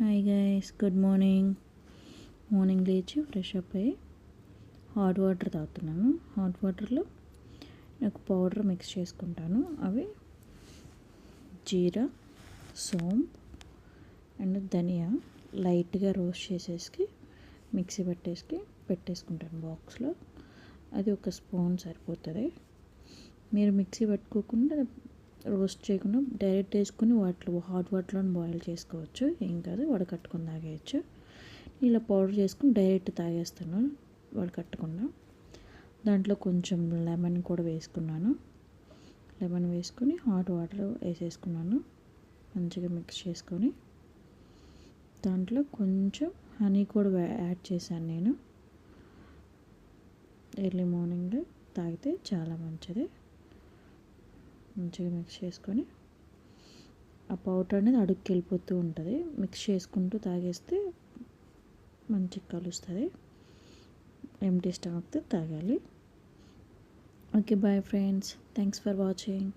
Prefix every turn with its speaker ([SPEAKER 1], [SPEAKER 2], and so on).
[SPEAKER 1] Hi guys, good morning. Morning లేచి fresh up అయ్యి hot water తాగుతున్నాను. హాట్ వాటర్లో నాకు పౌడర్ మిక్స్ చేసుకుంటాను. అవి జీరా, సోంపు అండ్ ధనియా లైట్గా రోస్ట్ చేసేసి మిక్సీ పెట్టేసుకుంటాను బాక్స్లో. అది ఒక స్పూన్ సరిపోతుంది. మీరు మిక్సీ పట్టుకోకుండా రోస్ట్ చేయకుండా డైరెక్ట్ వేసుకుని హాట్ వాటర్లో బాయిల్ చేసుకోవచ్చు. ఏం కాదు, వడకట్టుకొని తాగేయచ్చు. ఇలా పౌడర్ చేసుకుని డైరెక్ట్ తాగేస్తాను వడకట్టకుండా. దాంట్లో కొంచెం లెమన్ కూడా వేసుకున్నాను. లెమన్ వేసుకొని హాట్ వాటర్ వేసేసుకున్నాను. మంచిగా మిక్స్ చేసుకొని దాంట్లో కొంచెం హనీ కూడా యాడ్ చేశాను నేను. ఎర్లీ మార్నింగ్ తాగితే చాలా మంచిది. మంచిగా మిక్స్ చేసుకొని ఆ పౌడర్ అనేది అడుగుకి వెళ్ళిపోతూ ఉంటుంది. మిక్స్ చేసుకుంటూ తాగేస్తే మంచిగా కలుస్తుంది. ఎంటీ స్టమక్తో తాగాలి. Okay, bye friends. Thanks for watching.